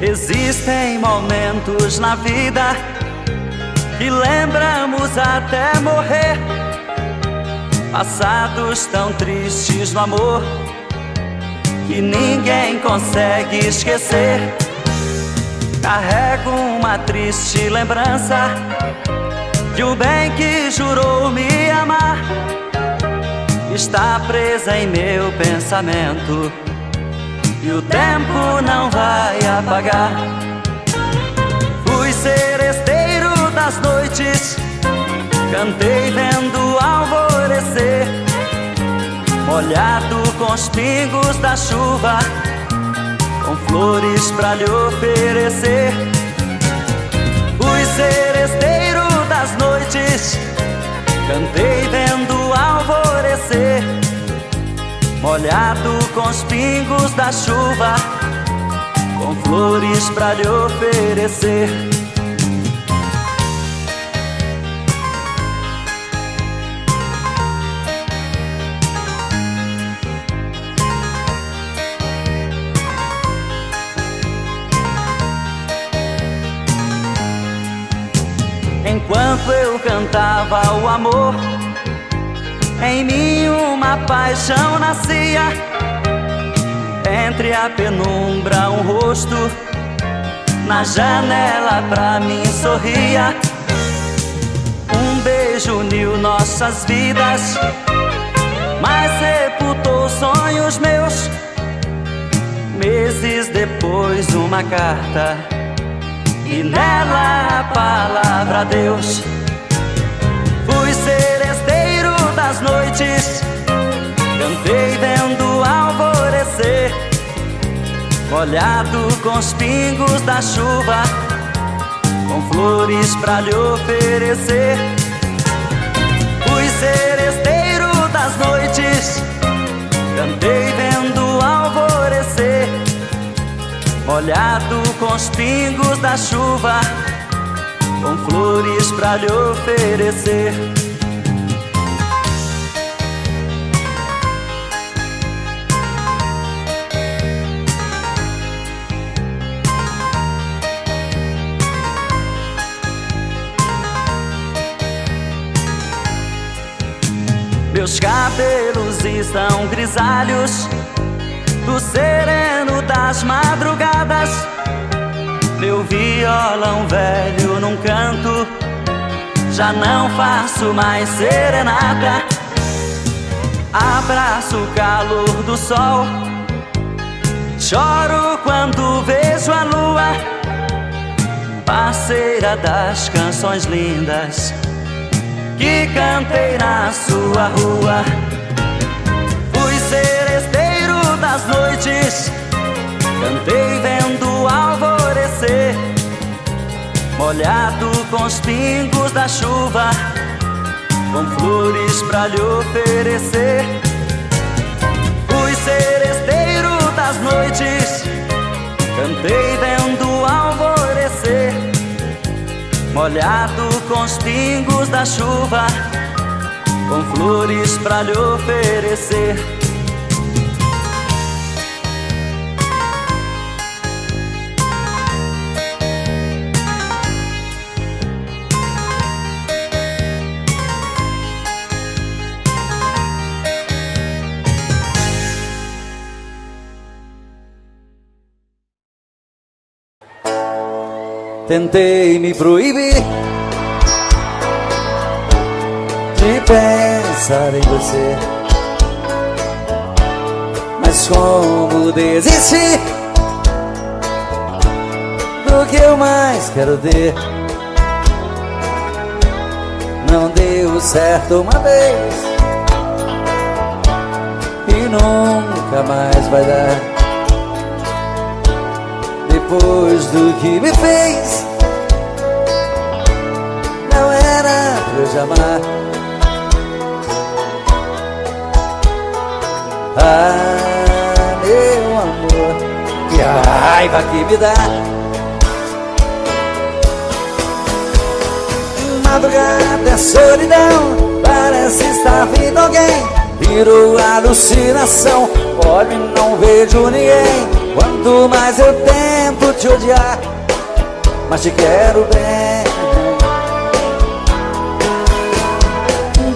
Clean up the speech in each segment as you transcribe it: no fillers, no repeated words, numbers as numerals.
Existem momentos na vida que lembramos até morrer, passados tão tristes no amor que ninguém consegue esquecer. Carrego uma triste lembrança de um bem que jurou me amar. Está presa em meu pensamento e o tempo não vai apagar. Fui seresteiro das noites, cantei vendo alvorecer, molhado com os pingos da chuva, com flores pra lhe oferecer. Fui seresteiro das noites, cantei vendo alvorecer, molhado com os pingos da chuva, com flores pra lhe oferecer. Enquanto eu cantava o amor, em mim uma paixão nascia. Entre a penumbra um rosto na janela pra mim sorria. Um beijo uniu nossas vidas, mas sepultou sonhos meus. Meses depois uma carta e nela a palavra Deus. Fui seresteiro das noites, cantei vendo alvorecer, molhado com os pingos da chuva, com flores pra lhe oferecer. Fui seresteiro das noites, cantei vendo alvorecer, molhado com os pingos da chuva, com flores pra lhe oferecer. Meus cabelos estão grisalhos do sereno das madrugadas. Meu violão velho num canto, já não faço mais serenata. Abraço o calor do sol, choro quando vejo a lua, parceira das canções lindas que cantei na sua rua. Fui seresteiro das noites, cantei vendo alvorecer, molhado com os pingos da chuva, com flores pra lhe oferecer. Fui seresteiro das noites, cantei vendo alvorecer, molhado com os pingos da chuva, com flores pra lhe oferecer. Tentei me proibir de pensar em você, mas como desistir do que eu mais quero ter? Não deu certo uma vez e nunca mais vai dar. Depois do que me fez, não era pra eu te amar. Ah, meu amor, que raiva que me dá. Madrugada é solidão, parece estar vindo alguém. Virou alucinação, olho e não vejo ninguém. Quanto mais eu tento te odiar, mas te quero bem.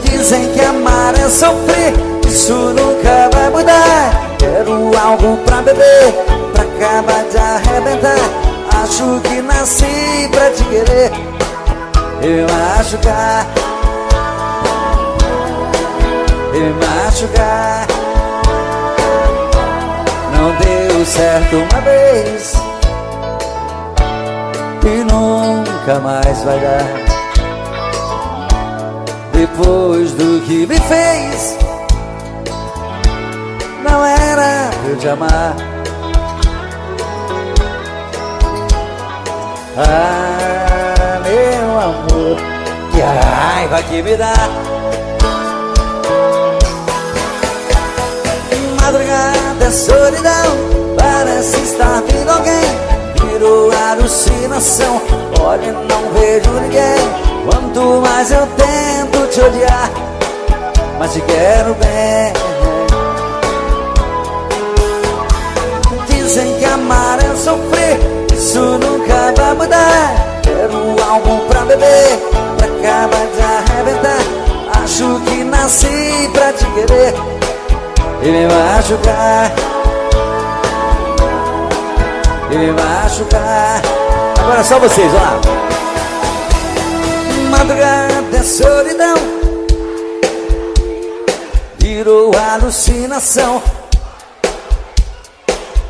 Dizem que amar é sofrer, isso nunca vai mudar. Quero algo pra beber, pra acabar de arrebentar. Acho que nasci pra te querer e me machucar, e me machucar. Não deu certo uma vez e nunca mais vai dar. Depois do que me fez, não era eu te amar. Ah, meu amor, que raiva que me dá. Madrugada é solidão, parece estar vindo alguém. Virou alucinação, olha, não vejo ninguém. Quanto mais eu tento te odiar, mas te quero bem. Dizem que amar é sofrer, isso nunca vai mudar. Quero algo pra beber, pra acabar de arrebentar. Acho que nasci pra te querer e me machucar, e me machucar. Agora só vocês, ó lá. Madrugada é solidão, virou alucinação.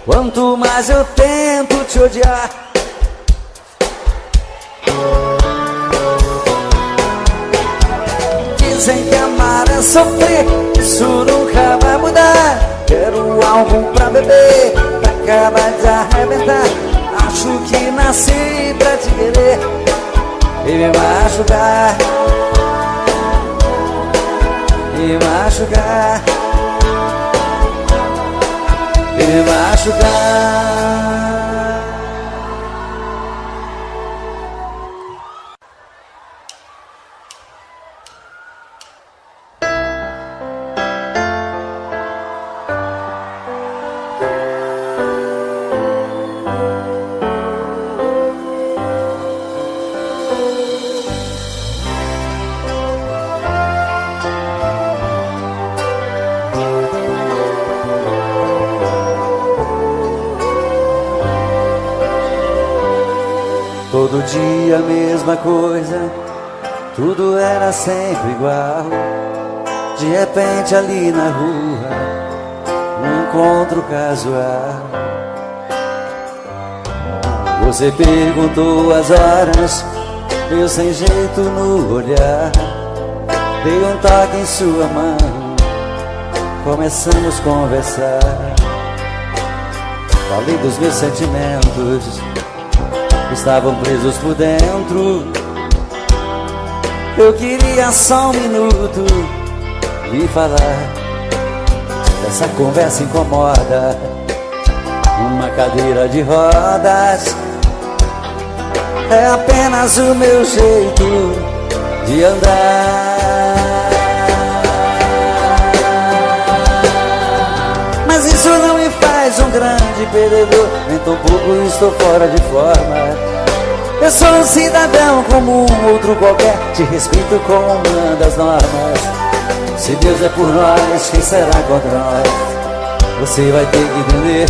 Quanto mais eu tento te odiar, dizem que amar é sofrer, isso nunca vai mudar. Quero algo pra beber, pra acabar de arrebentar. Acho que nasci pra te querer e me machucar, e me machucar, e me machucar. Todo dia a mesma coisa, tudo era sempre igual. De repente ali na rua, um encontro casual. Você perguntou as horas, eu sem jeito no olhar. Dei um toque em sua mão, começamos a conversar. Falei dos meus sentimentos, estavam presos por dentro. Eu queria só um minuto e falar. Essa conversa incomoda, uma cadeira de rodas é apenas o meu jeito de andar. Mas isso não me faz um grande perdedor, nem tão pouco estou fora de forma. Eu sou um cidadão como um outro qualquer, te respeito como uma das normas. Se Deus é por nós, quem será contra nós? Você vai ter que entender.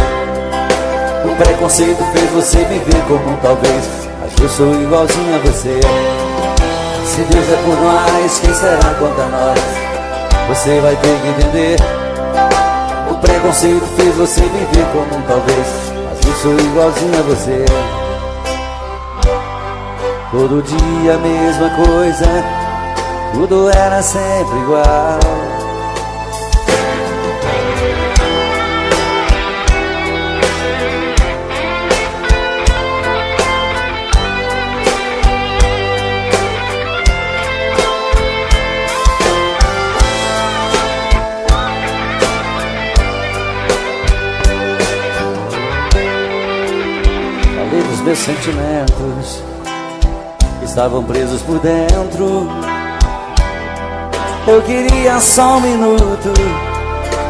O preconceito fez você me ver como um talvez, mas eu sou igualzinho a você. Se Deus é por nós, quem será contra nós? Você vai ter que entender. O preconceito fez você me ver como um talvez, mas eu sou igualzinho a você. Todo dia a mesma coisa, tudo era sempre igual. Falei dos meus sentimentos, estavam presos por dentro. Eu queria só um minuto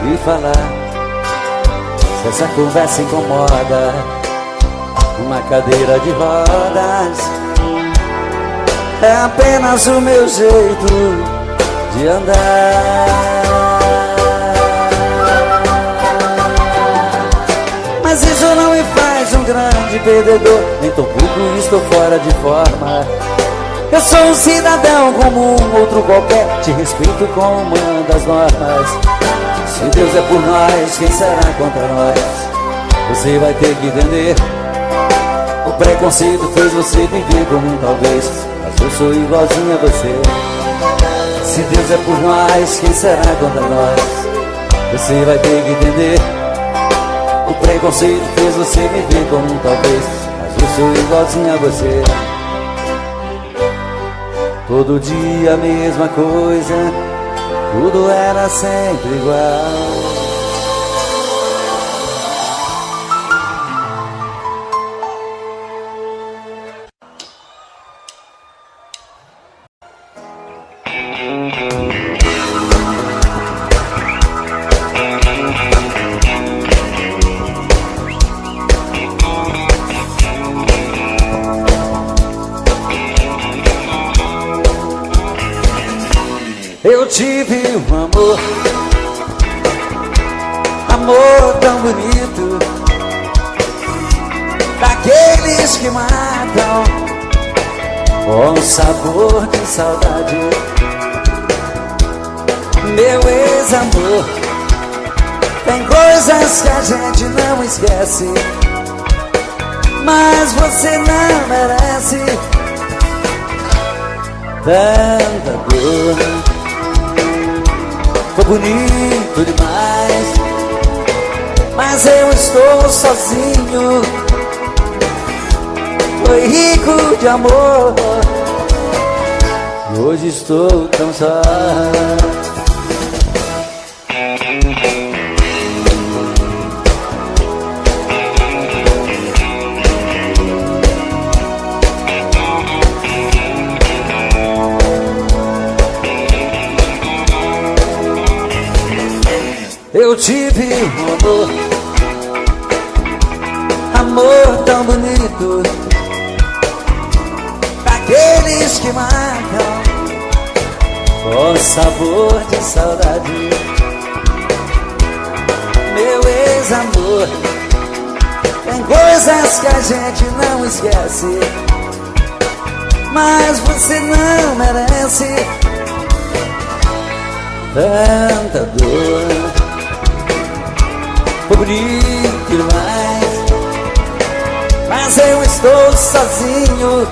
e falar. essa conversa incomoda. Uma cadeira de rodas é apenas o meu jeito de andar. Mas isso não me faz um grande perdedor, nem tão pouco estou fora de forma. Eu sou um cidadão como um outro qualquer, te respeito como manda as normas. Se Deus é por nós, quem será contra nós? Você vai ter que entender. O preconceito fez você viver como um talvez, mas eu sou igualzinho a você. Se Deus é por nós, quem será contra nós? Você vai ter que entender. O preconceito fez você viver como um talvez, mas eu sou igualzinho a você. Todo dia a mesma coisa, tudo era sempre igual. Eu tive um amor tão bonito, daqueles que matam com sabor de saudade. Meu ex-amor, tem coisas que a gente não esquece, mas você não merece tanta dor. Foi bonito demais, mas eu estou sozinho. Foi rico de amor, e hoje estou tão só. Eu tive um amor tão bonito, daqueles que matam com sabor de saudade. Meu ex-amor, tem coisas que a gente não esquece, mas você não merece tanta dor. Foi bonito demais, mas eu estou sozinho.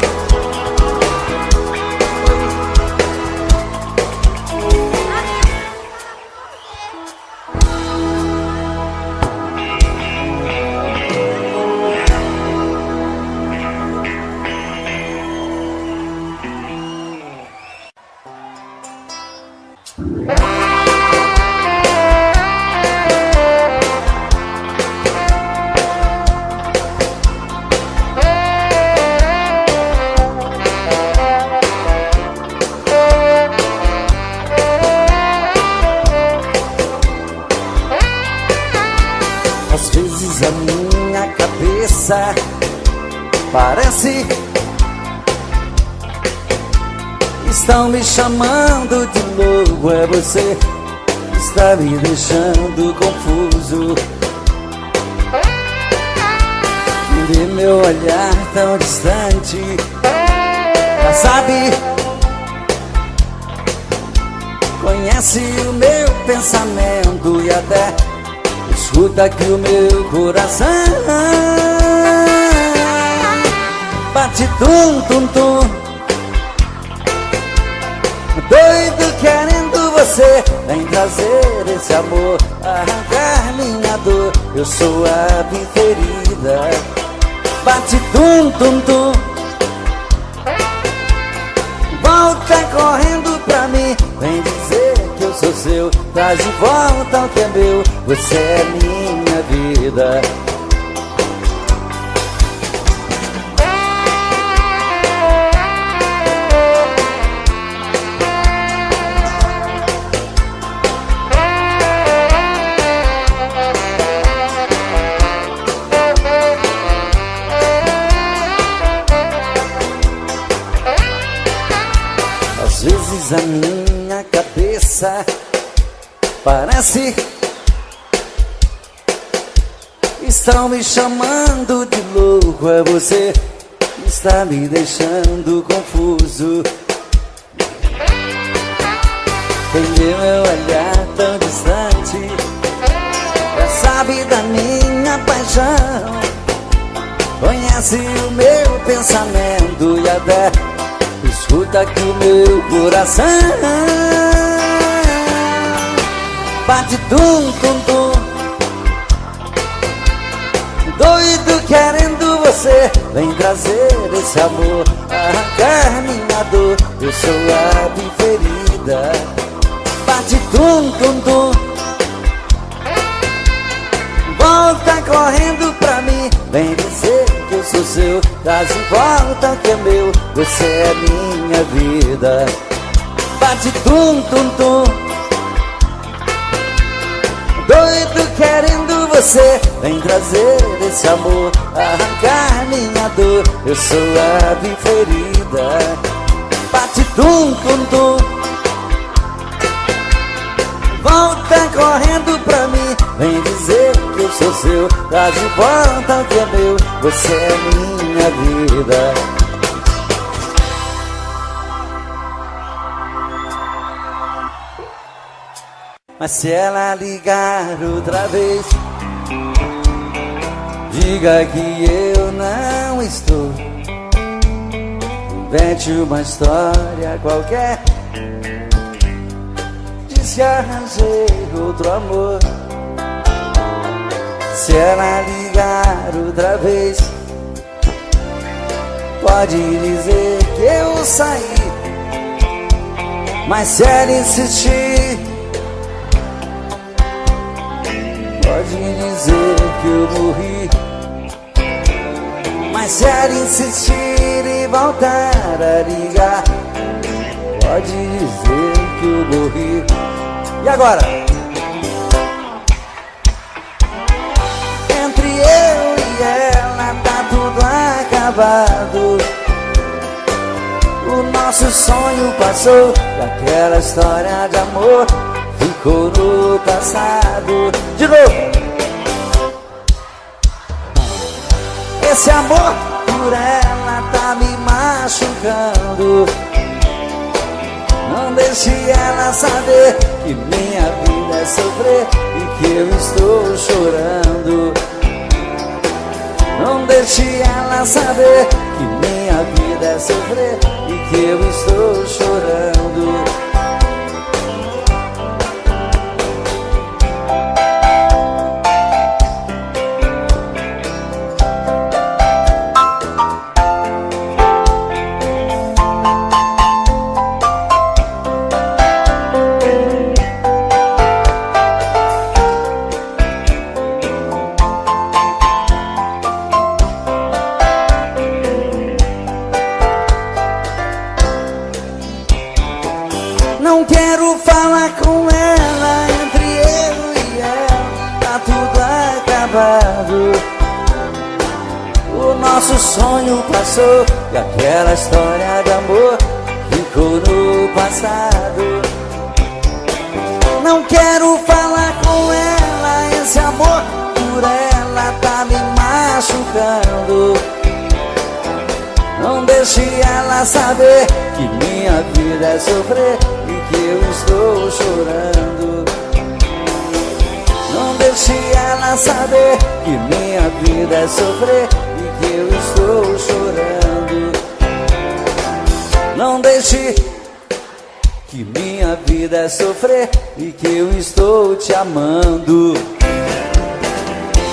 Às vezes a minha cabeça parece estão me chamando de novo. É você que está me deixando confuso. Vê meu olhar tão distante, já sabe, conhece o meu pensamento e até escuta aqui o meu coração. Bate tum tum tum, doido querendo você. Vem trazer esse amor, arrancar minha dor. Eu sou a preferida. Bate tum tum tum, volta correndo pra mim. Vem dizer que eu sou seu, traz de volta o que é meu. Você é minha vida. vozes na minha cabeça. Parece estão me chamando de louco. É você que está me deixando confuso. Entendeu meu olhar tão distante? Já sabe da minha paixão. Conhece o meu pensamento e até escuta aqui o meu coração. Bate tum tum tum, doido querendo você. Vem trazer esse amor, arrancar minha dor. Eu sou a preferida. Bate tum tum tum, volta correndo pra mim. Vem dizer que eu sou seu, traz de volta que é meu. Você é minha vida. Bate tum tum tum, doido querendo você. Vem trazer esse amor, arrancar minha dor. Eu sou a preferida. Bate tum tum tum, volta correndo pra mim. Vem dizer que eu sou seu, traz de volta o que é meu. Você é minha vida. Mas se ela ligar outra vez, diga que eu não estou. Invente uma história qualquer, diz que arranjei outro amor. Se ela ligar outra vez, pode dizer que eu saí. Mas se ela insistir, pode dizer que eu morri. Mas se ela insistir e voltar a ligar, pode dizer que eu morri. E agora? Entre eu e ela tá tudo acabado. O nosso sonho passou e aquela história de amor ficou no passado. De novo. Esse amor por ela tá me machucando. Não deixe ela saber que minha vida é sofrer e que eu estou chorando. Não deixe ela saber que minha vida é sofrer e que eu estou chorando. Não quero falar com ela, entre eu e ela tá tudo acabado. O nosso sonho passou e aquela história de amor ficou no passado. Não quero falar com ela, esse amor por ela tá me machucando. Não deixe ela saber que minha vida é sofrer e que eu estou chorando. Não deixe ela saber que minha vida é sofrer e que eu estou chorando. Não deixe que minha vida é sofrer e que eu estou te amando.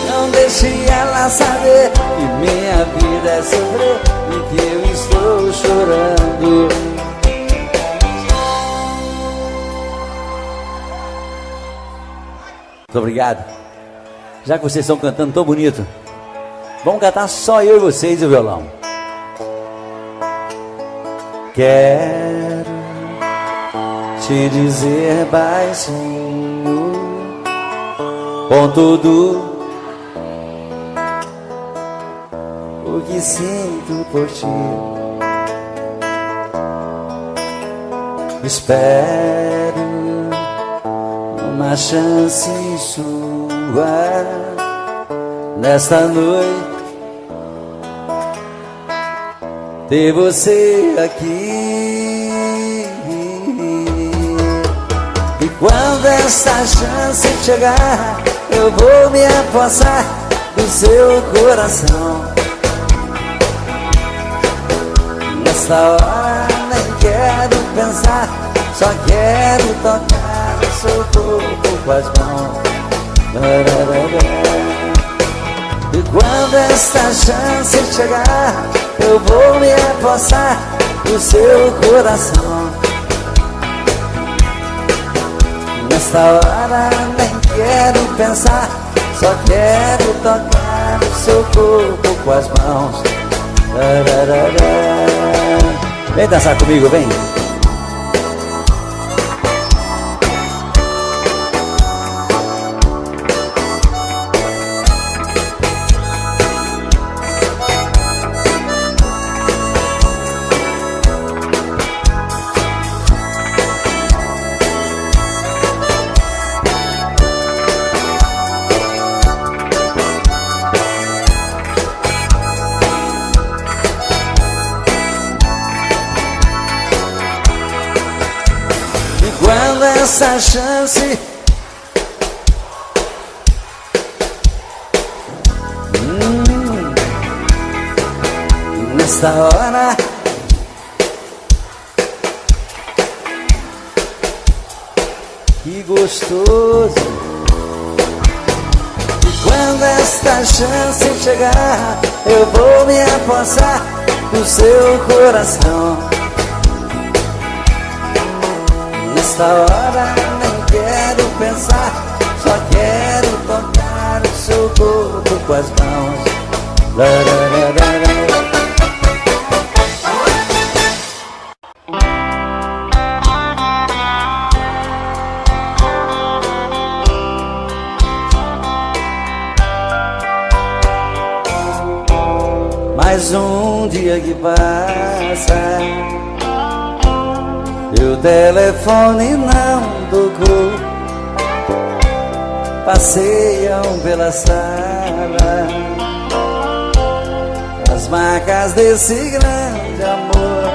Não deixe ela saber que minha vida é sofrer e que eu estou chorando. Muito obrigado. Já que vocês estão cantando tão bonito, vamos cantar só eu e vocês e o violão. Quero te dizer baixinho com tudo o que sinto por ti. Espero uma chance sua nesta noite, ter você aqui. E quando essa chance chegar, eu vou me apossar do seu coração. Nessa hora nem quero pensar, só quero tocar o seu corpo com as mãos. E quando essa chance chegar, eu vou me apossar do seu coração. Nessa hora nem quero pensar, só quero tocar o seu corpo com as mãos. Vem dançar comigo, vem. Quando essa chance nessa hora que gostoso. E quando esta chance chegar, eu vou me apossar do seu coração. Nessa hora nem quero pensar, só quero tocar o seu corpo com as mãos. Mais um dia que passa, e o telefone não tocou. Passeiam pela sala as marcas desse grande amor.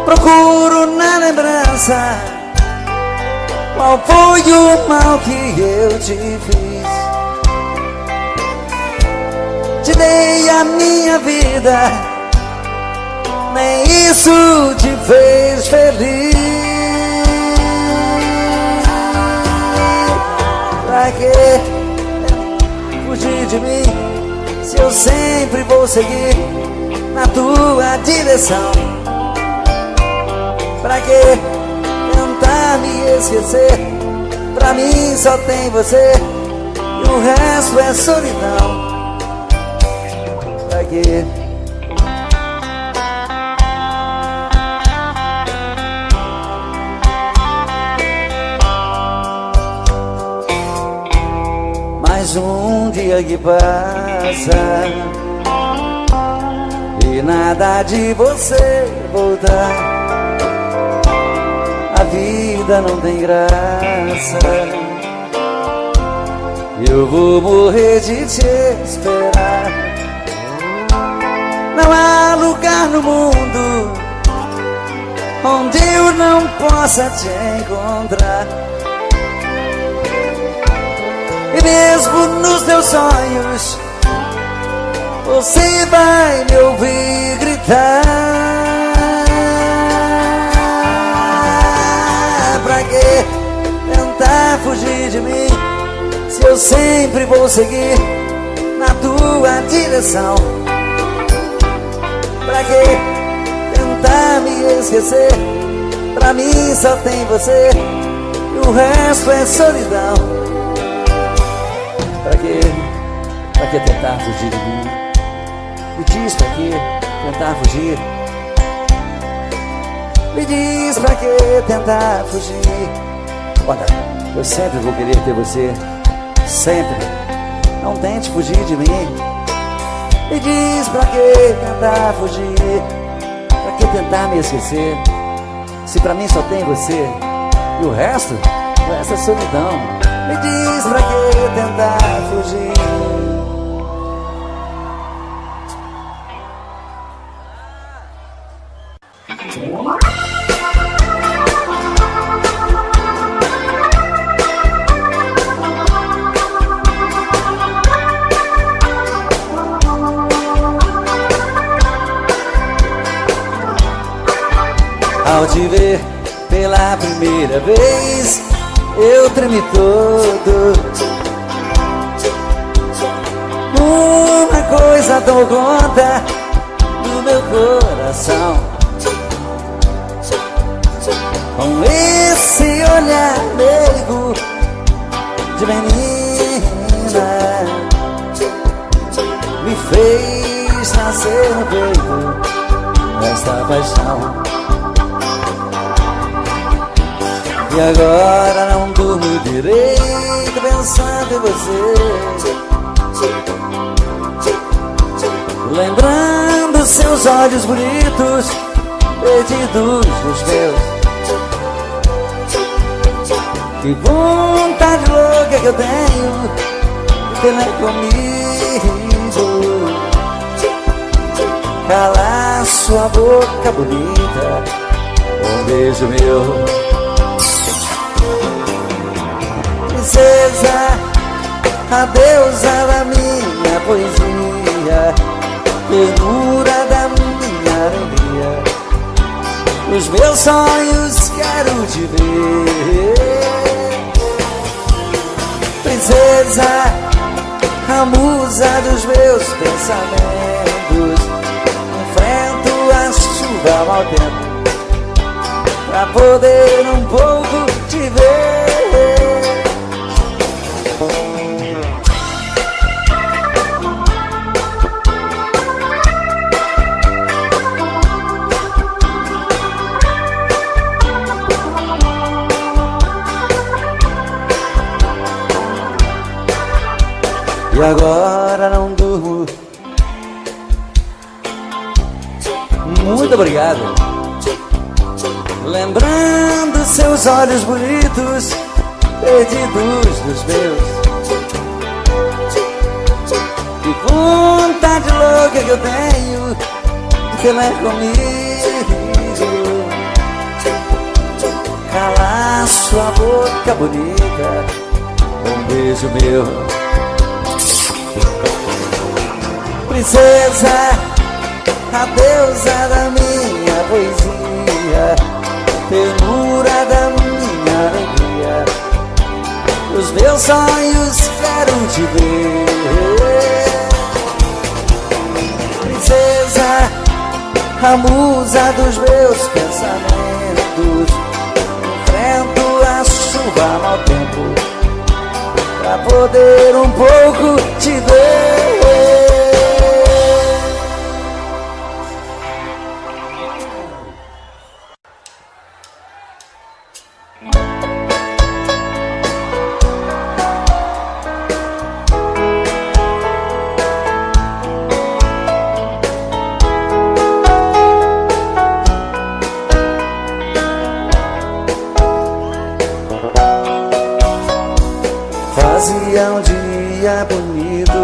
Procuro na lembrança qual foi o mal que eu te fiz. Te dei a minha vida, nem isso te fez feliz. Pra que fugir de mim, se eu sempre vou seguir na tua direção? Pra que tentar me esquecer? Pra mim só tem você e o resto é solidão. Pra que? Mais um dia que passa e nada de você voltar. A vida não tem graça, eu vou morrer de te esperar. Não há lugar no mundo onde eu não possa te encontrar. E mesmo nos teus sonhos você vai me ouvir gritar. Pra que tentar fugir de mim, se eu sempre vou seguir na tua direção? Pra que tentar me esquecer? Pra mim só tem você e o resto é solidão. Pra que tentar fugir de mim? Me diz pra que tentar fugir? Me diz pra que tentar fugir? Olha, eu sempre vou querer ter você, sempre. Não tente fugir de mim. Me diz pra que tentar fugir? Pra que tentar me esquecer? Se pra mim só tem você e o resto é solidão. Me diz pra que tentar fugir. Ao te ver pela primeira vez, eu tremi todo. Uma coisa tomou conta do meu coração. Com esse olhar meigo de menina, me fez nascer no peito esta paixão. E agora não durmo direito pensando em você, lembrando seus olhos bonitos perdidos nos meus. Que vontade louca que eu tenho de ter comigo, calar sua boca bonita com um beijo meu. Princesa, a deusa da minha poesia, ternura da minha alegria, nos meus sonhos quero te ver. Princesa, a musa dos meus pensamentos, enfrento a chuva ao mau tempo pra poder um pouco te ver. E agora não durmo. Muito obrigado. Lembrando seus olhos bonitos perdidos dos meus. Que vontade louca que eu tenho de ter mais comigo, calar sua boca bonita com um beijo meu. Princesa, a deusa da minha poesia, ternura da minha alegria, os meus sonhos quero te ver. Princesa, a musa dos meus pensamentos, enfrento a chuva ao mau tempo pra poder um pouco te ver. Fazia um dia bonito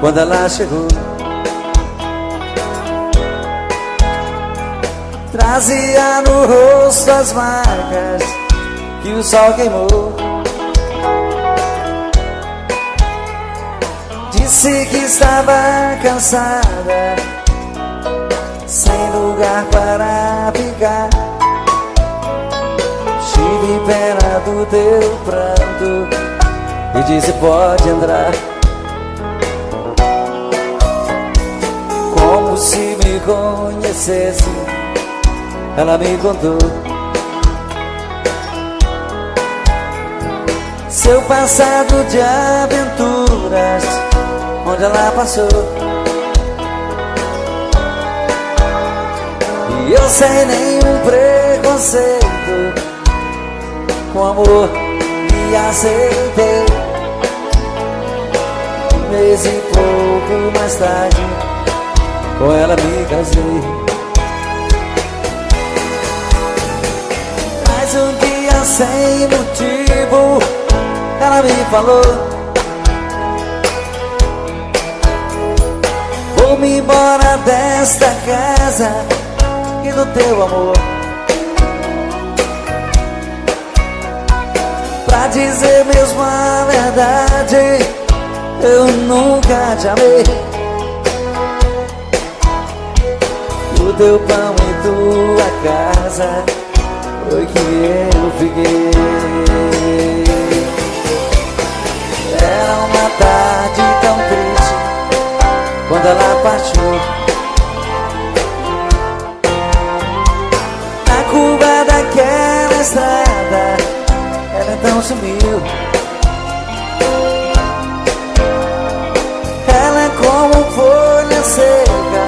quando ela chegou, trazia no rosto as marcas que o sol queimou. Disse que estava cansada, sem lugar para ficar. Tive pena do teu pranto e disse pode entrar, como se me conhecesse. Ela me contou seu passado de aventuras, onde ela passou. E eu sem nenhum preconceito, com amor me aceitei. Um mês e pouco mais tarde, com ela me casei. Mas um dia sem motivo ela me falou: vou-me embora desta casa e do teu amor. Pra dizer mesmo a verdade, eu nunca te amei. O teu pão e tua casa foi que eu fiquei. Era uma tarde tão triste quando ela partiu. Na curva daquela estrada ela então sumiu. Ela é como folha seca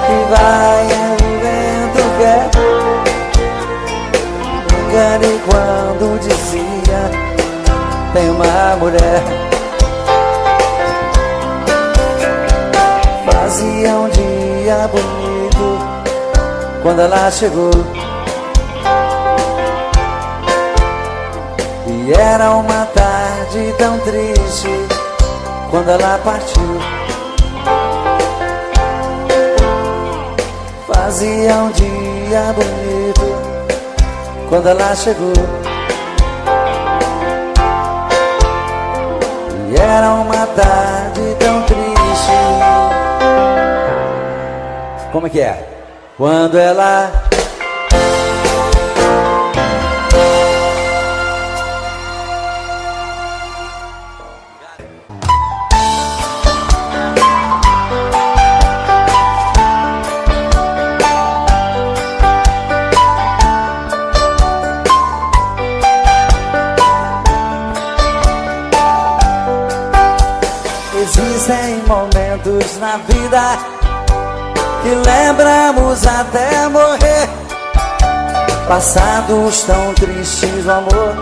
que vai e o vento quer. Enganei quando dizia: tem uma mulher. Fazia um dia bonito quando ela chegou, e era uma tarde tão triste quando ela partiu. Fazia um dia bonito quando ela chegou, e era uma tarde tão triste. Como é que é? Quando ela existem momentos na vida que lembramos até morrer, passados tão tristes do amor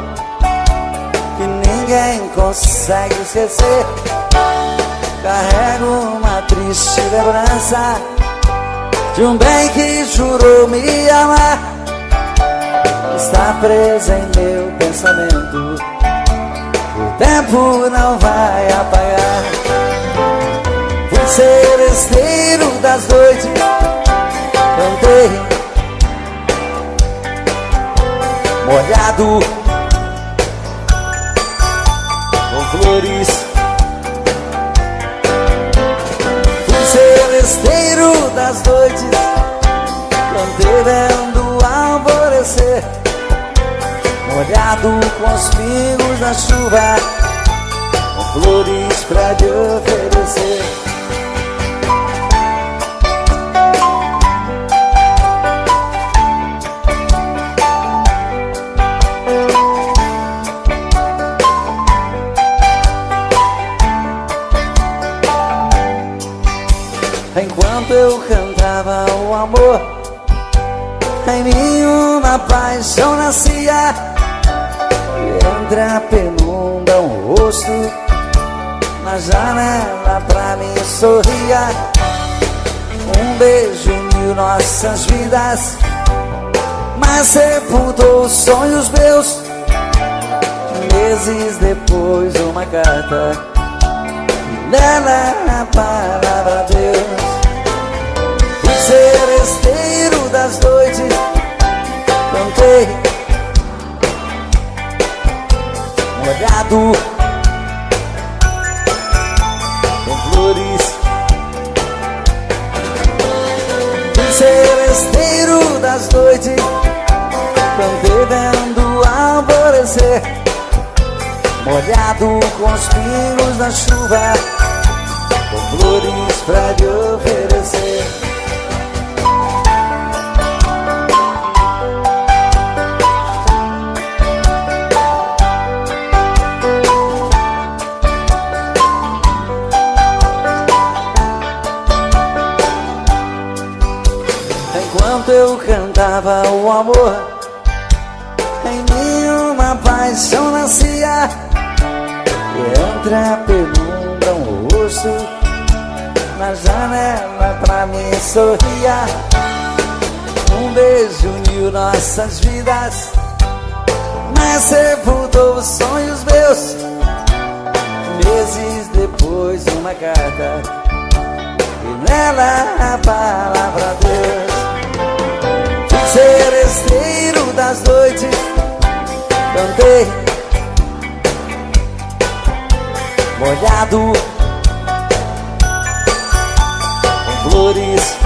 que ninguém consegue esquecer. Carrego uma triste lembrança de um bem que jurou me amar. Está presa em meu pensamento, o tempo não vai apagar. Fui seresteiro das noites, cantei molhado com flores. Fui seresteiro das noites, cantei vendo alvorecer, molhado com os pingos da chuva, com flores pra te oferecer. Enquanto eu cantava o amor, em mim uma paixão nascia. Entre a penumbra um rosto na janela pra mim sorria. Um beijo uniu nossas vidas, mas sepultou os sonhos meus. Meses depois uma carta, nela a palavra Deus. Fui seresteiro das noites, cantei molhado com flores. Fui seresteiro das noites, cantei vendo alvorecer, molhado com os pingos da chuva, com flores pra te oferecer. Enquanto eu cantava o amor, em mim uma paixão nascia. Entre a penumbra um rosto na janela pra mim sorria. Um beijo uniu destruiu nossas vidas, mas sepultou os sonhos meus. Meses depois uma carta, e nela a palavra Deus. Fui seresteiro das noites, cantei molhado com flores.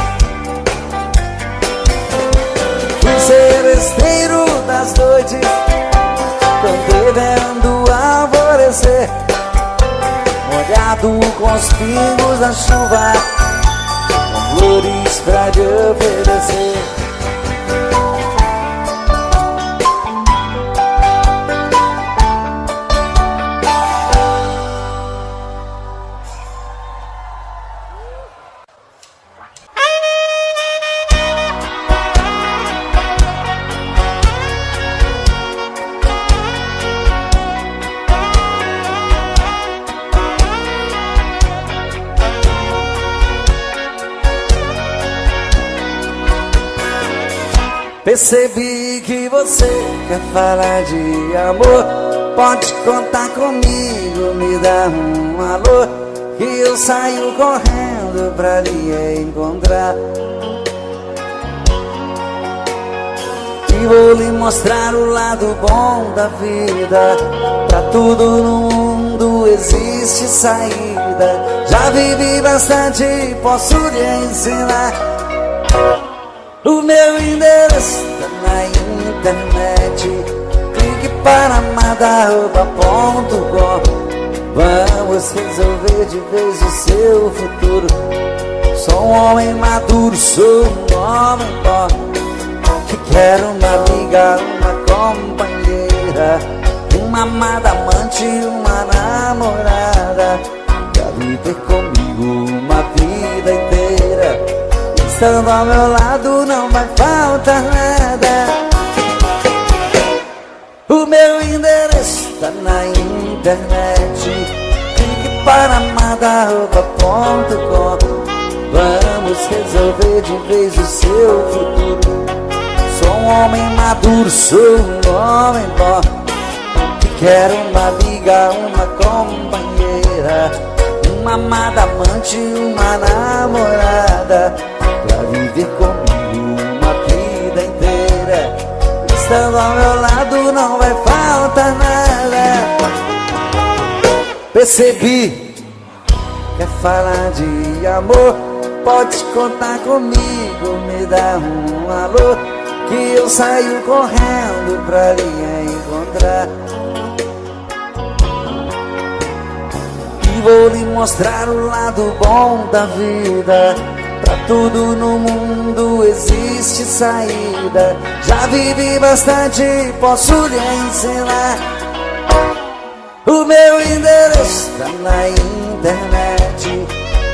Fui seresteiro das noites, cantei vendo alvorecer, molhado com os pingos da chuva, com flores pra te oferecer. Percebi que você quer falar de amor, pode contar comigo, me dá um alô, que eu saio correndo pra lhe encontrar. E vou lhe mostrar o lado bom da vida, pra tudo no mundo existe saída. Já vivi bastante, posso lhe ensinar. O meu endereço tá na internet, clique para madarruba.com. Vamos resolver de vez o seu futuro. Sou um homem maduro, sou um homem bom, que quero uma amiga, uma companheira, uma amada amante, uma namorada, pra viver comigo uma vida inteira. Estando ao meu lado não vai faltar nada. O meu endereço tá na internet, clique para madarruba.com. Vamos resolver de vez o seu futuro. Sou um homem maduro, sou um homem bom, que quero uma amiga, uma companheira, uma amada amante, uma namorada, pra viver comigo uma vida inteira. Estando ao meu lado não vai faltar nada. Percebi, quer falar de amor, pode contar comigo, me dá um alô, que eu saio correndo pra lhe encontrar. E vou lhe mostrar o lado bom da vida, pra tudo no mundo existe saída. Já vivi bastante, posso lhe ensinar. O meu endereço tá na internet,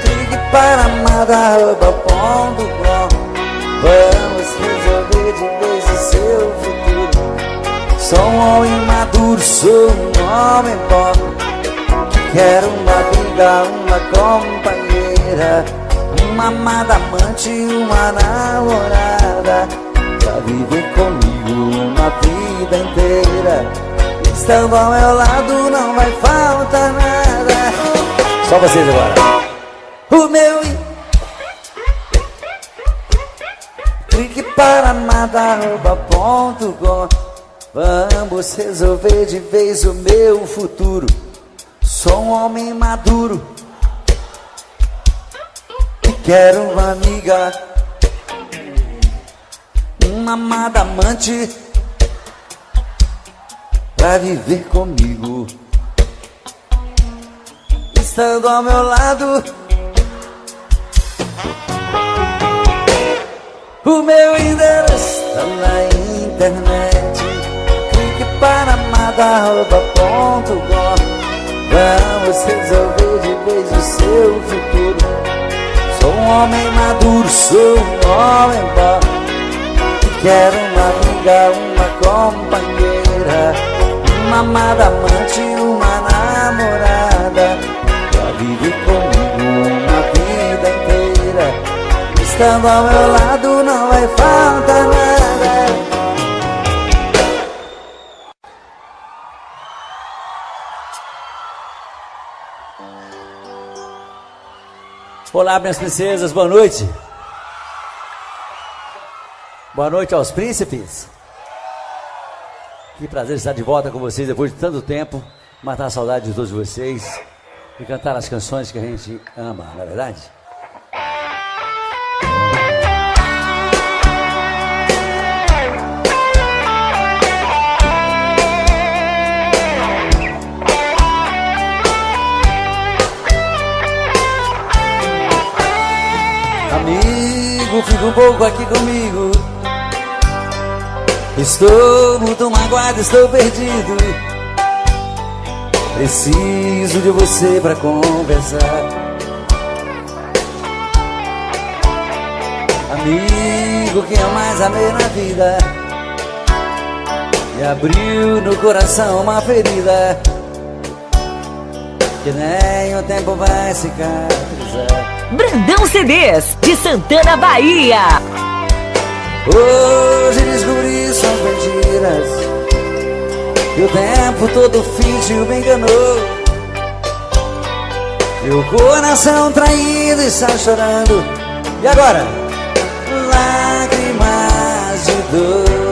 clique para madarruba.com. Vamos resolver de vez o seu futuro. Sou um homem maduro, sou um homem bom, que quero uma amiga, uma companheira, uma amada amante, uma namorada, pra viver comigo uma vida inteira. Estando ao meu lado não vai faltar nada. Só vocês agora. O meu clique para madarruba.com. Vamos resolver de vez o meu futuro. Sou um homem maduro, quero uma amiga, uma amada amante, pra viver comigo. Estando ao meu lado, o meu endereço tá na internet, clique para madarruba.com. Vamos resolver de vez o seu futuro. Sou um homem maduro, sou um homem bom, que quero uma amiga, uma companheira, uma amada amante, uma namorada, pra viver comigo uma vida inteira. Estando ao meu lado não vai faltar nada. Olá, minhas princesas, boa noite. Boa noite aos príncipes. Que prazer estar de volta com vocês depois de tanto tempo. Matar a saudade de todos vocês e cantar as canções que a gente ama, não é verdade? Amigo, fica um pouco aqui comigo. Estou muito magoado, estou perdido. Preciso de você pra conversar. Amigo, que eu mais amei na vida e abriu no coração uma ferida que nem o tempo vai cicatrizar. Brandão CDs, de Santana, Bahia. Hoje descobri suas mentiras e o tempo todo fingiu, me enganou. Meu coração traído está chorando. E agora? Lágrimas de dor.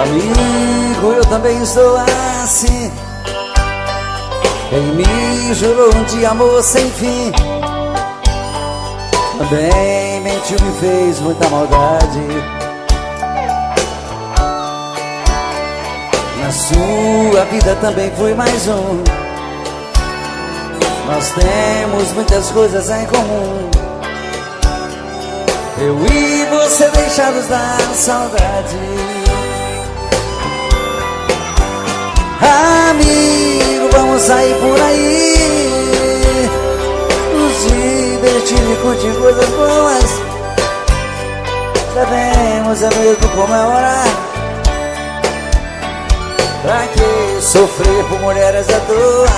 Amigo, eu também estou assim. Quem me jurou de amor sem fim também mentiu, me fez muita maldade. Na sua vida também fui mais um. Nós temos muitas coisas em comum. Eu e você deixados da saudade. Amigo, vamos sair por aí, nos divertir e curtir coisas boas. Devemos é mesmo comemorar. Pra que sofrer por mulheres à toa?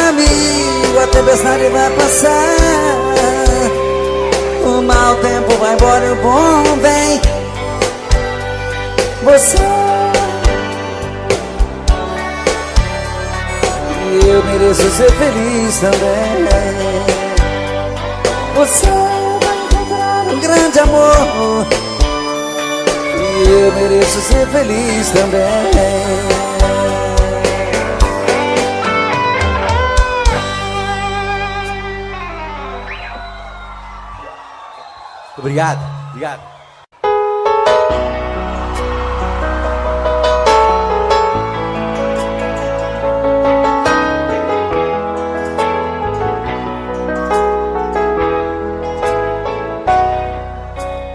Amigo, a tempestade vai passar, o mau tempo vai embora e o bom vem. Você e eu mereço ser feliz também. Você vai encontrar um grande amor e eu mereço ser feliz também. Obrigado, obrigado.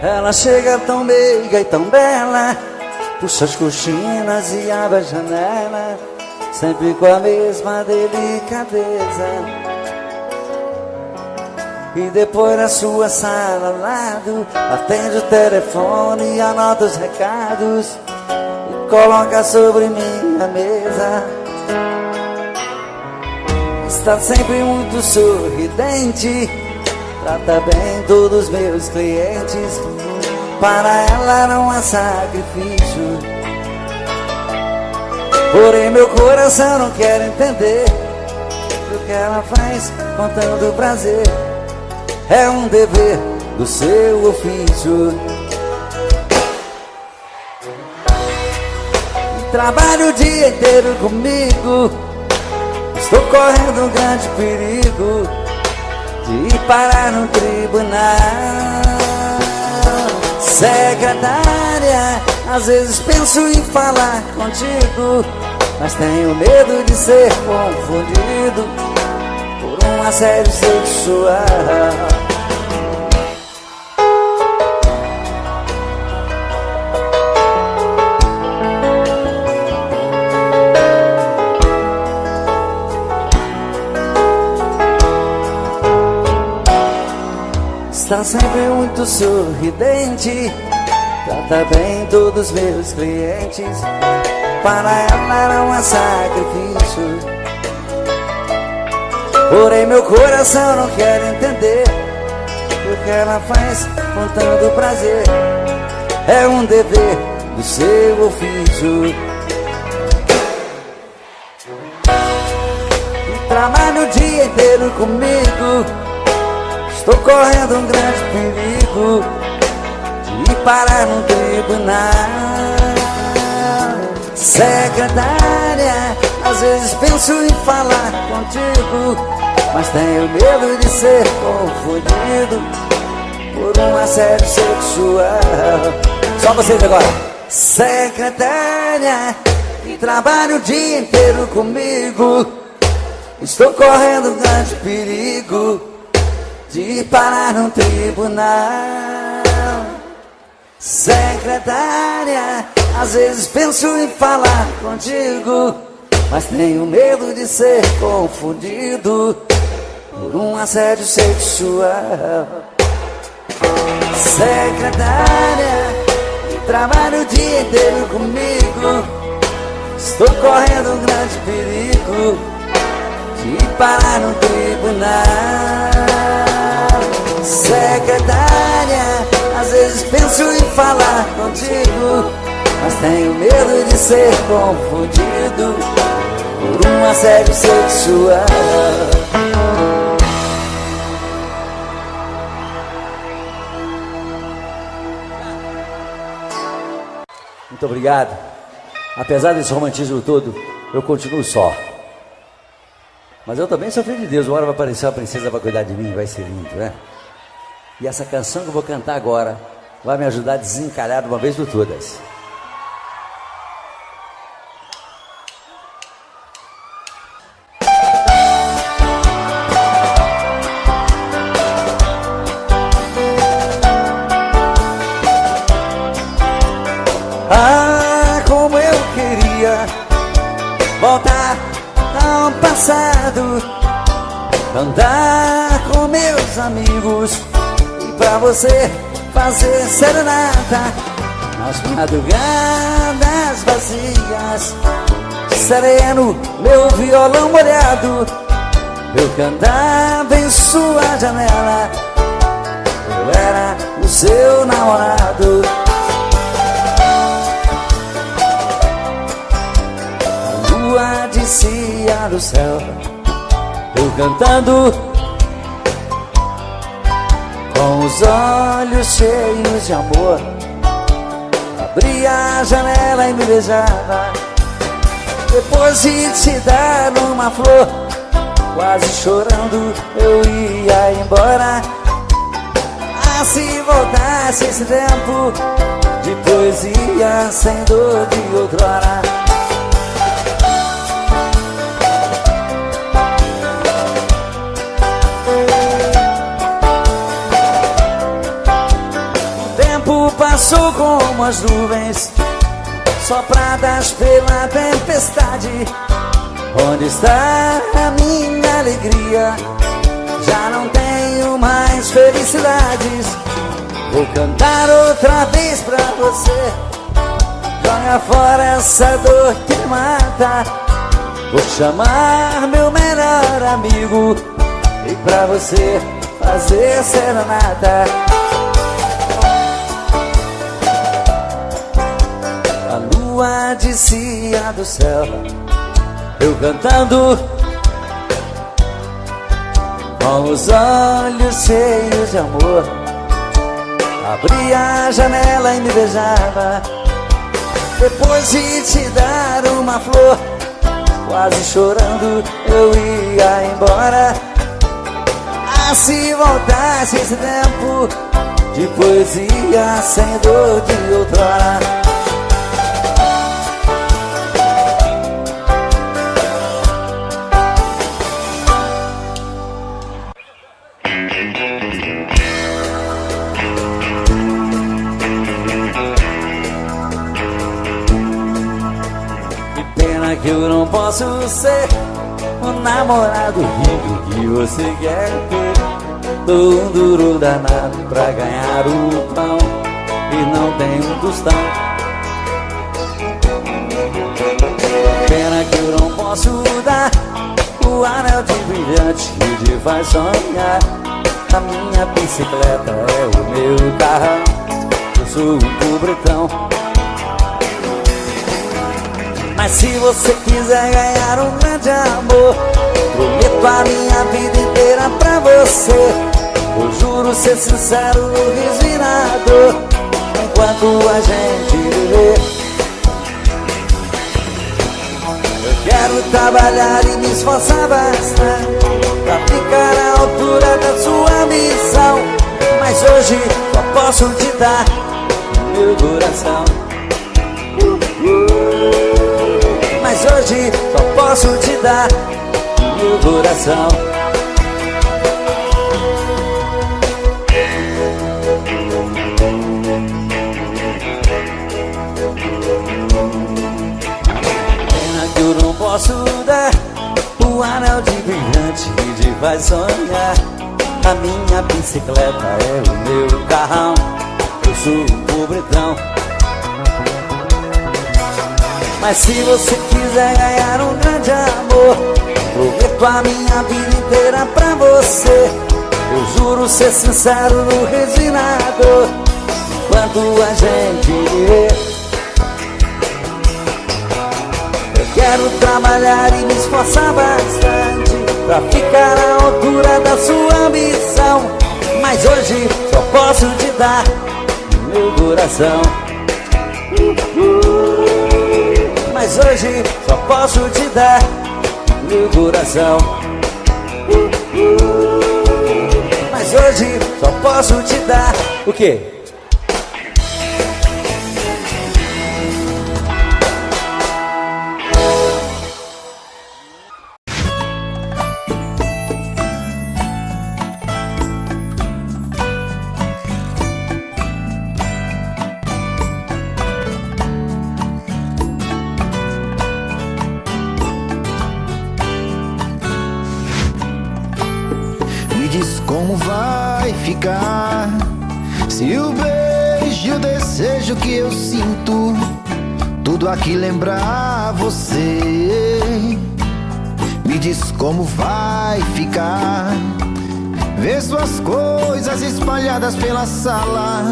Ela chega tão meiga e tão bela, puxa as cortinas e abre a janela, sempre com a mesma delicadeza. E depois na sua sala ao lado, atende o telefone e anota os recados e coloca sobre minha mesa. Está sempre muito sorridente, trata bem todos os meus clientes. Para ela não há sacrifício, porém meu coração não quer entender o que ela faz com tanto prazer. É um dever do seu ofício. Trabalho o dia inteiro comigo, estou correndo um grande perigo de parar no tribunal. Secretária, às vezes penso em falar contigo, mas tenho medo de ser confundido por um assédio sexual. Está sempre muito sorridente, trata bem todos os meus clientes. Para ela não há sacrifício, Porém meu coração não quer entender o que ela faz com tanto prazer. É um dever do seu ofício. Trabalho o dia inteiro comigo. Estou correndo um grande perigo de ir parar num tribunal. Secretária, às vezes penso em falar contigo, mas tenho medo de ser confundido por um assédio sexual. Só vocês agora. Secretária, que trabalha o dia inteiro comigo. Estou correndo um grande perigo de parar num tribunal. Secretária, às vezes penso em falar contigo, mas tenho medo de ser confundido por um assédio sexual. Secretária, trabalho o dia inteiro comigo. Estou correndo um grande perigo de parar no tribunal. Secretária, às vezes penso em falar contigo, mas tenho medo de ser confundido por um assédio sexual. Muito obrigado. Apesar desse romantismo todo, eu continuo só. Mas eu também sou filho de Deus. Uma hora vai aparecer uma princesa para cuidar de mim, vai ser lindo, né? E essa canção que eu vou cantar agora vai me ajudar a desencalhar de uma vez por todas. Ah, como eu queria voltar ao passado, andar com meus amigos e pra você fazer serenata nas madrugadas vazias. Sereno, meu violão molhado, eu cantava em sua janela. Eu era o seu namorado. A lua descia do céu, eu cantando com os olhos cheios de amor. Abria a janela e me beijava, depois de te dar uma flor. Quase chorando eu ia embora. Ah, se voltasse esse tempo de poesia sem dor de outrora. Passou como as nuvens sopradas pela tempestade. Onde está a minha alegria? Já não tenho mais felicidades. Vou cantar outra vez pra você. Joga fora essa dor que me mata. Vou chamar meu melhor amigo e pra você fazer serenata. A lua descia do céu, eu cantando com os olhos cheios de amor. Abria a janela e me beijava, depois de te dar uma flor. Quase chorando eu ia embora. Ah, se voltasse esse tempo de poesia sem dor de outrora. Que eu não posso ser o namorado rico que você quer ter. Dou um duro danado pra ganhar o pão e não tenho um tostão. Pena que eu não posso dar o O anel de brilhante que te faz sonhar. A minha bicicleta é o meu carrão. Eu sou um pobretão. Mas se você quiser ganhar um grande amor, prometo a minha vida inteira pra você. Eu juro ser sincero, resinado, enquanto a gente viver. Eu quero trabalhar e me esforçar bastante pra ficar à altura da sua missão. Mas hoje só posso te dar o meu coração. Mas hoje só posso te dar o meu coração. Pena que eu não posso dar o anel de brilhante que te faz sonhar. A minha bicicleta é o meu carrão. Eu sou um pobretão. Mas se você quiser ganhar um grande amor, prometo a minha vida inteira pra você. Eu juro ser sincero, resinado, enquanto a gente viver. Eu quero trabalhar e me esforçar bastante pra ficar à altura da sua ambição. Mas hoje só posso te dar o meu coração. Mas hoje só posso te dar meu coração. Mas hoje só posso te dar o quê? Como vai ficar se o beijo e o desejo que eu sinto tudo aqui lembrar você? Me diz como vai ficar ver suas coisas espalhadas pela sala.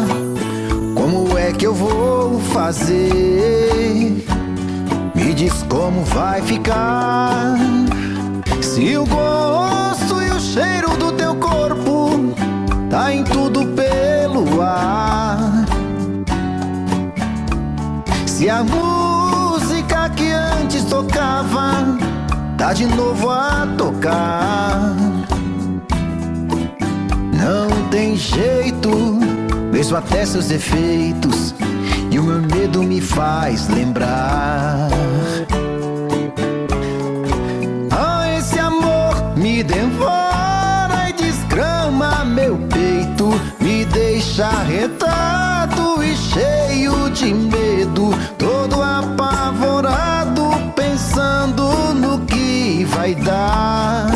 Como é que eu vou fazer? Me diz como vai ficar se o gosto e o cheiro do teu corpo tá em tudo pelo ar. Se a música que antes tocava tá de novo a tocar. Não tem jeito, vejo até seus defeitos e o meu medo me faz lembrar. Esse amor me devora e desgrama meu peito, me deixa arretado e cheio de medo, todo apavorado, pensando no que vai dar.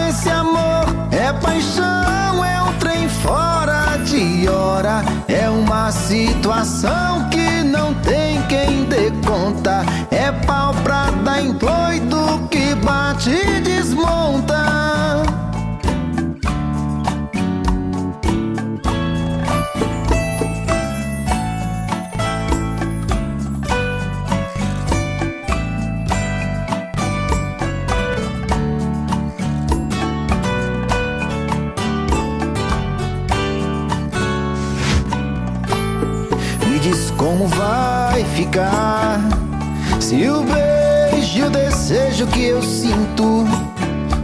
Esse amor é paixão, é um trem fora de hora, é uma situação que não tem quem dê conta, é pau pra dar em doido que bate e desmonta. Me diz como vai ficar se o beijo e o desejo que eu sinto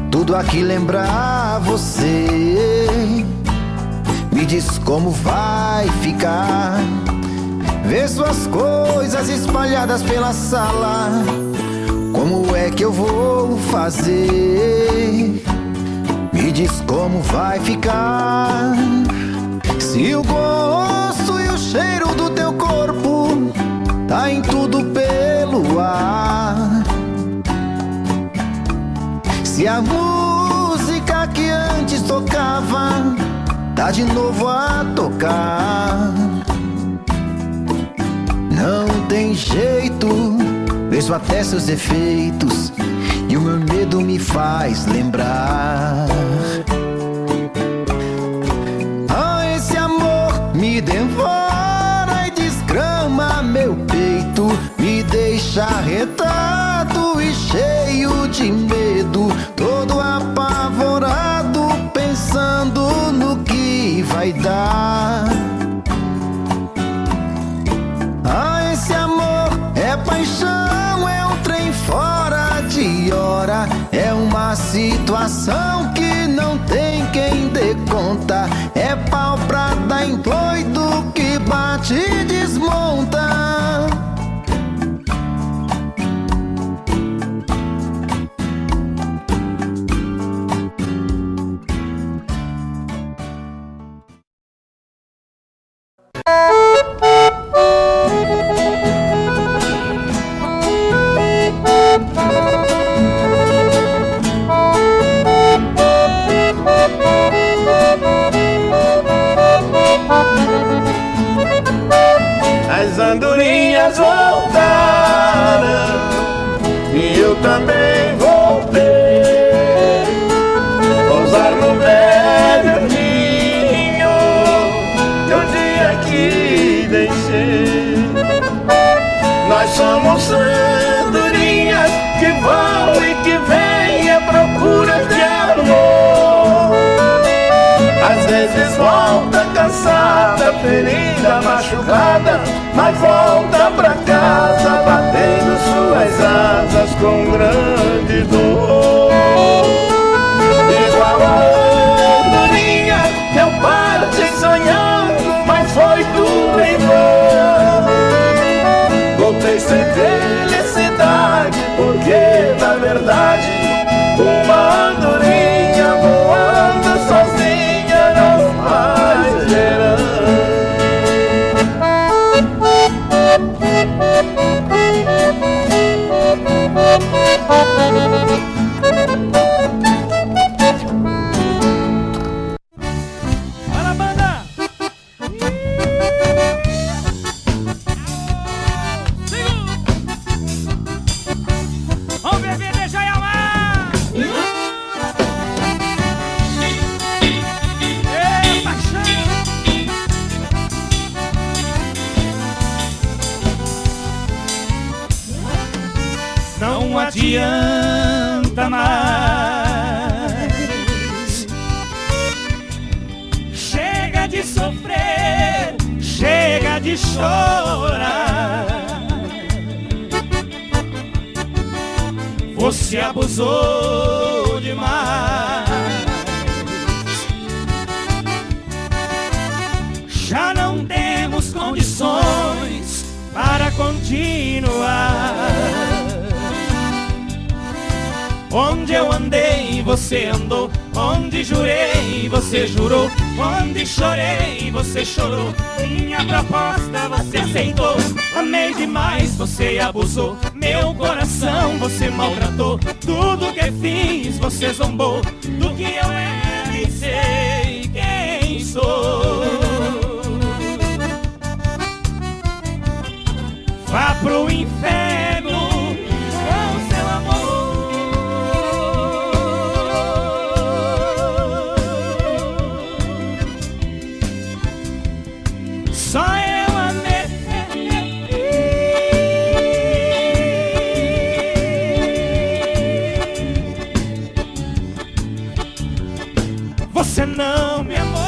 tudo aqui lembrar você. Me diz como vai ficar ver suas coisas espalhadas pela sala. Como é que eu vou fazer? Me diz como vai ficar se o gosto e o cheiro do teu corpo tá em tudo pelo ar. Se a música que antes tocava tá de novo a tocar. Não tem jeito, vê Conheço até seus defeitos e o meu medo me faz lembrar. Ah, esse amor me devora e desgrama meu peito, me deixa arretado e cheio de medo, todo apavorado, pensando no que vai dar. Ah, esse amor é paixão, é um trem fora de hora, é uma situação que não tem quem dê conta, é pau pra dar em doido que bate e desmonta. As andorinhas voltaram e eu também voltei. Pousar no velho ninho que um dia aqui deixei. Nós somos andorinhas que vão e que vêm à procura de amor. Às vezes volta cansada, ferida, machucada, mas volta pra casa batendo suas asas com grande dor. Igual a andorinha, eu parti sonhando, mas foi tudo em vão. Voltei sem felicidade, porque na verdade uma andorinha voando sozinha não faz verão. Fala, banda! Vamos beber, deixa eu amar! Ei, paixão! Não adianta mais. Chega de sofrer, chega de chorar. Você abusou demais. Já não temos condições para continuar. Onde eu andei, você andou. Onde jurei, você jurou. Onde chorei, você chorou. Minha proposta você aceitou. Amei demais, você abusou. Meu coração você maltratou. Tudo que fiz, você zombou. Do que eu era e sei quem sou. Vá pro inferno com seu amor. Só eu amei. Você não me amou.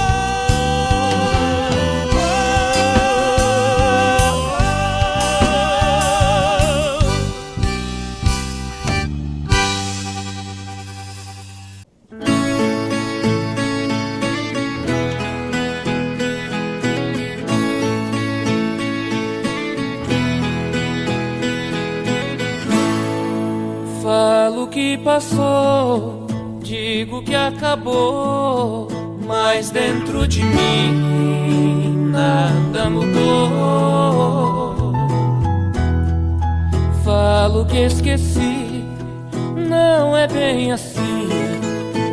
Falo que passou, digo que acabou, mas dentro de mim nada mudou. Falo que esqueci, não é bem assim.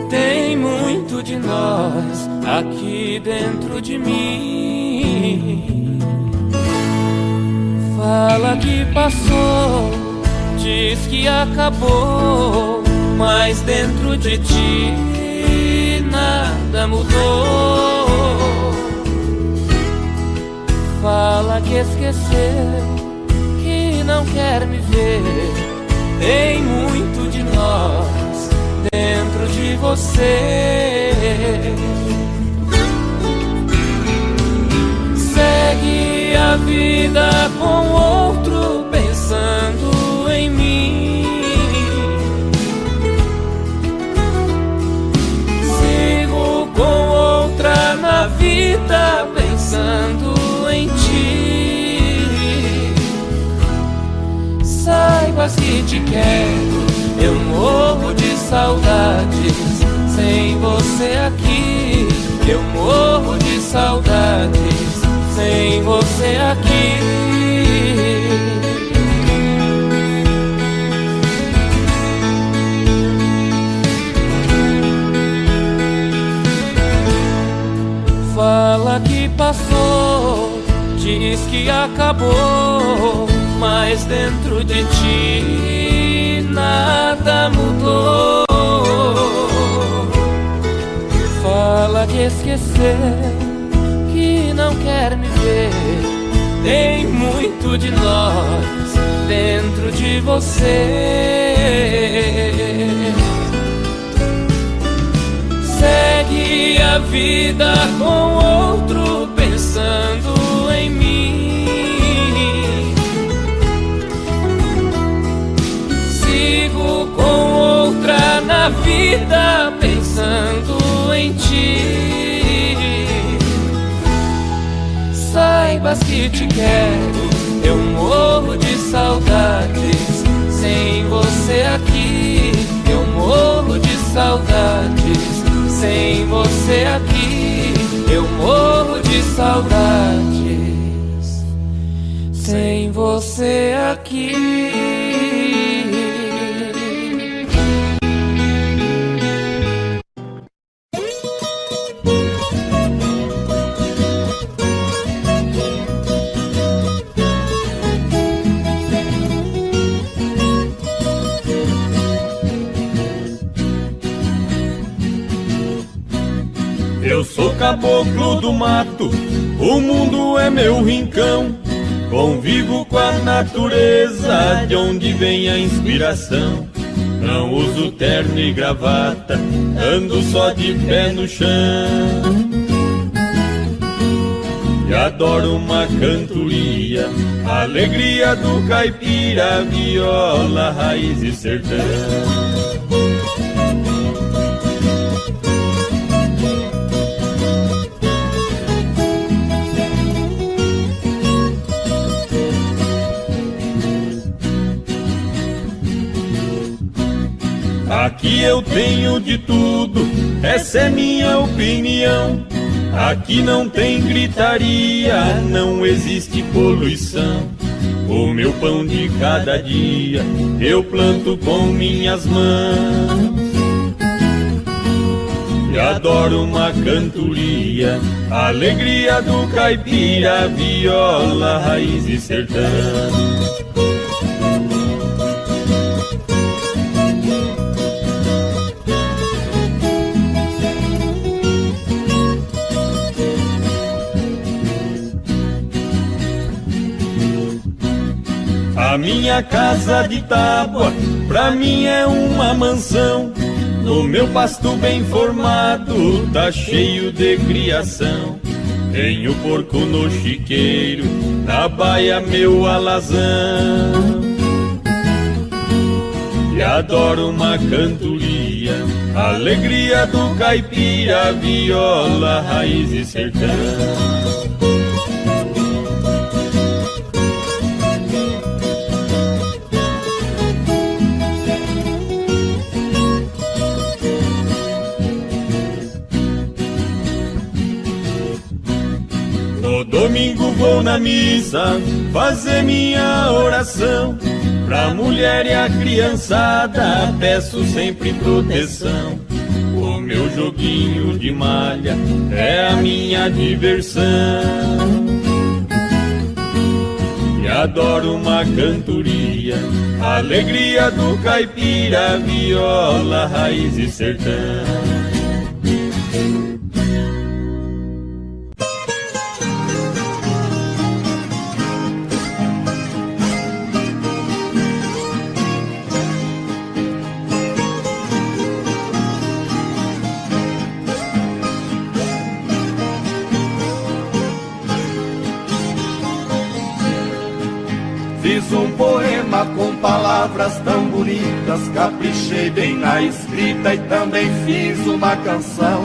Tem muito de nós aqui dentro de mim. Fala que passou, diz que acabou, mas dentro de ti nada mudou. Fala que esqueceu, que não quer me ver. Tem muito de nós dentro de você. Segue a vida com outro pensando em mim. Sigo com outra na vida pensando em ti. Saibas que te quero, eu morro de saudades. Sem você aqui, eu morro de saudades. Sem você aqui. Fala que passou, diz que acabou, mas dentro de ti nada mudou. Fala que esqueceu, que não quer me ver. Tem muito de nós dentro de você. Segue a vida com outro pensando em mim. Sigo com outra na vida pensando em ti. Saibas que te quero, eu morro de saudades. Sem você aqui, eu morro de saudades. Sem você aqui, eu morro de saudades. Sem você aqui. Eu sou caboclo do mato, o mundo é meu rincão. Convivo com a natureza, de onde vem a inspiração. Não uso terno e gravata, ando só de pé no chão. E adoro uma cantoria, alegria do caipira, viola, raiz e sertão. Aqui eu tenho de tudo, essa é minha opinião. Aqui não tem gritaria, não existe poluição. O meu pão de cada dia eu planto com minhas mãos. E adoro uma cantoria, alegria do caipira, viola, raiz e sertão. A minha casa de tábua, pra mim é uma mansão. No meu pasto bem formado, tá cheio de criação. Tenho porco no chiqueiro, na baia meu alazão. E adoro uma cantoria, alegria do caipira, viola, raiz e sertão. Domingo vou na missa fazer minha oração. Pra mulher e a criançada peço sempre proteção. O meu joguinho de malha é a minha diversão. E adoro uma cantoria, alegria do caipira, viola, raiz e sertão. Fiz um poema com palavras tão bonitas, caprichei bem na escrita e também fiz uma canção.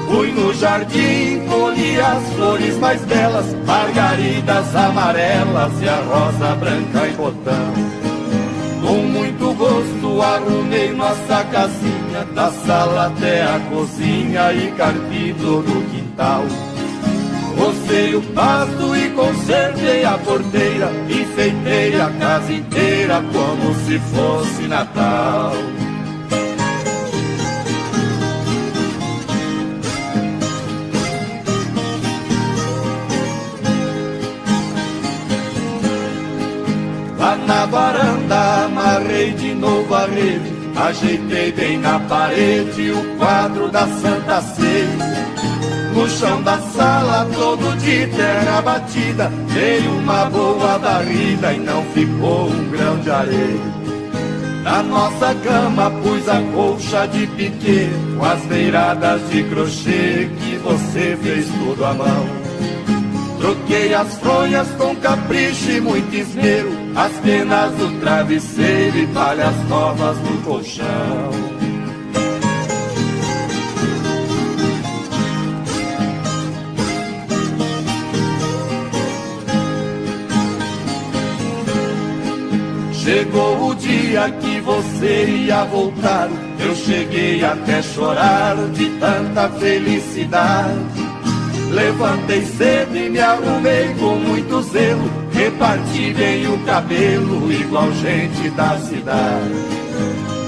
Fui no jardim, colhi as flores mais belas, margaridas amarelas e a rosa branca em botão. Com muito gosto arrumei nossa casinha, da sala até a cozinha e carpi todo o quintal. Rocei o pasto e consertei a porteira, enfeitei a casa inteira como se fosse Natal. Lá na varanda amarrei de novo a rede, ajeitei bem na parede o quadro da Santa Ceia. No chão da sala todo de terra batida, dei uma boa varrida e não ficou um grão de areia. Na nossa cama pus a colcha de piquê, com as beiradas de crochê que você fez tudo à mão. Troquei as fronhas com capricho e muito esmero, as penas do travesseiro e palhas novas no colchão. Chegou o dia que você ia voltar, eu cheguei até chorar de tanta felicidade. Levantei cedo e me arrumei com muito zelo, reparti bem o cabelo igual gente da cidade.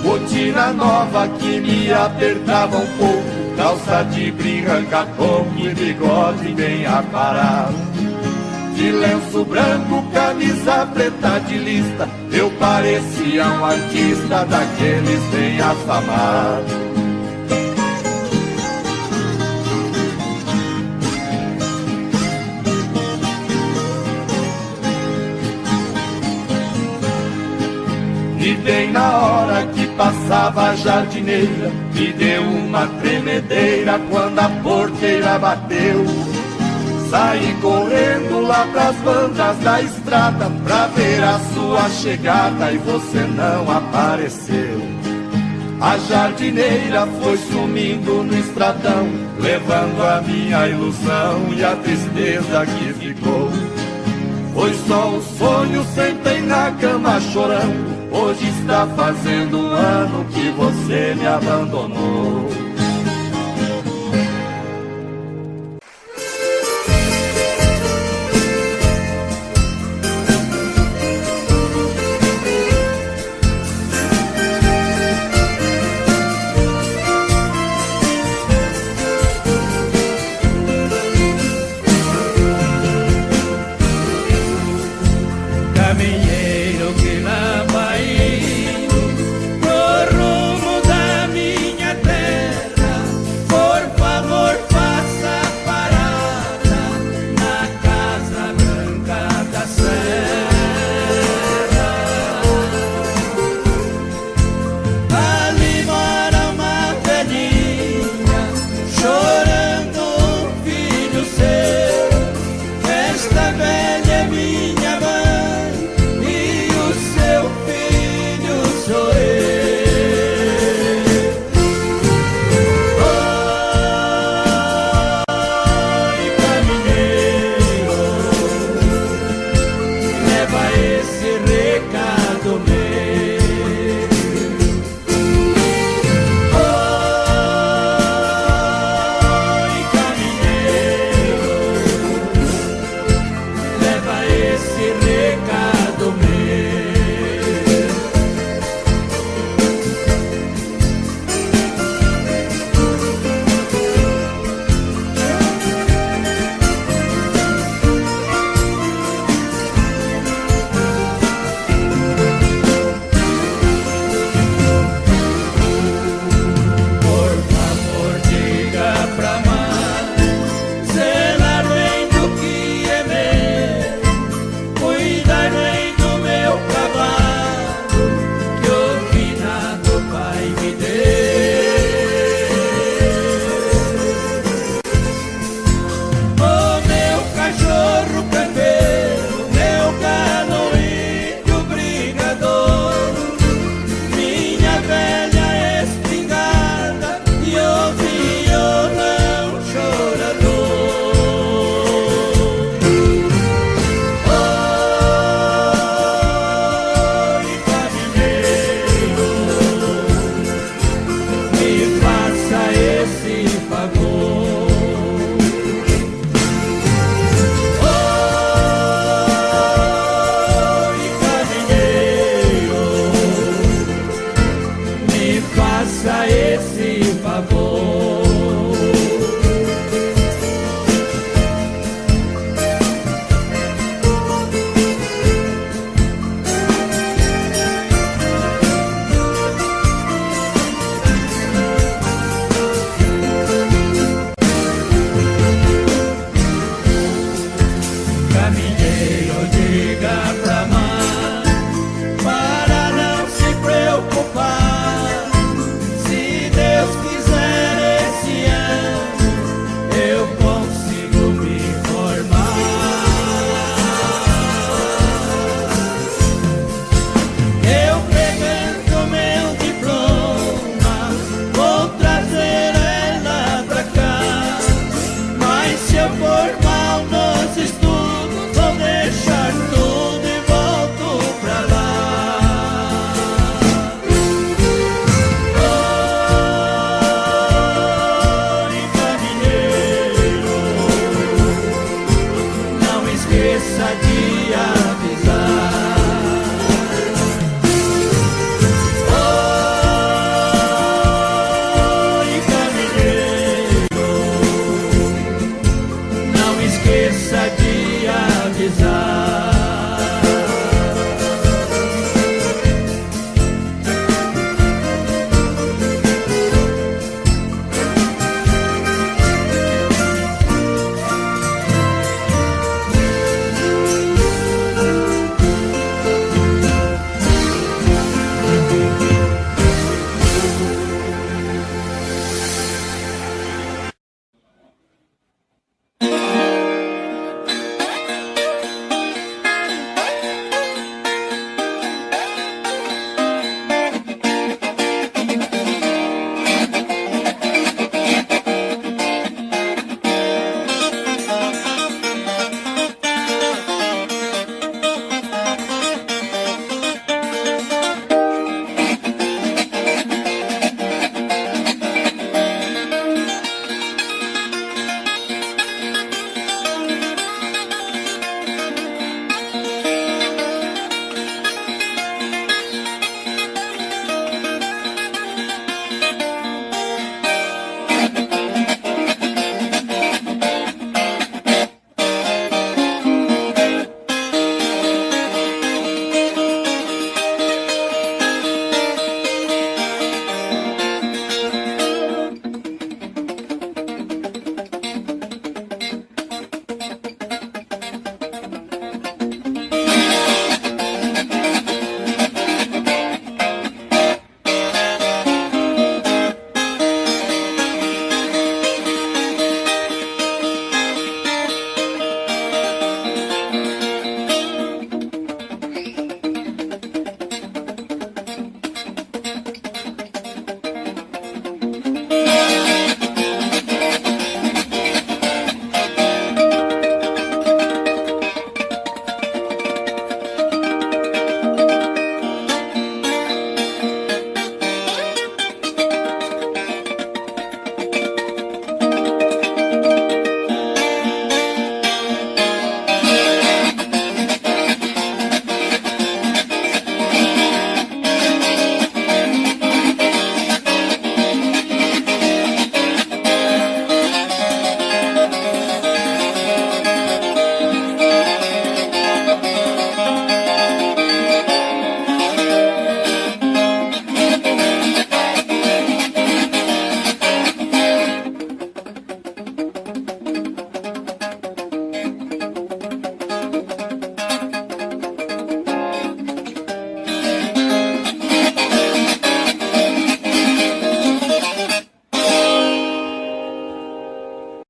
Botina nova que me apertava um pouco, calça de brim, toco e bigode bem aparado. De lenço branco, camisa preta de lista, eu parecia um artista daqueles bem afamados. E bem na hora que passava a jardineira, me deu uma tremedeira quando a porteira bateu. Saí correndo lá pras bandas da estrada pra ver a sua chegada e você não apareceu. A jardineira foi sumindo no estradão, levando a minha ilusão e a tristeza que ficou. Foi só um sonho, sentei na cama chorando, hoje está fazendo um ano que você me abandonou. Caminheiro que lá vai, no rumo da minha terra. faça esse favor.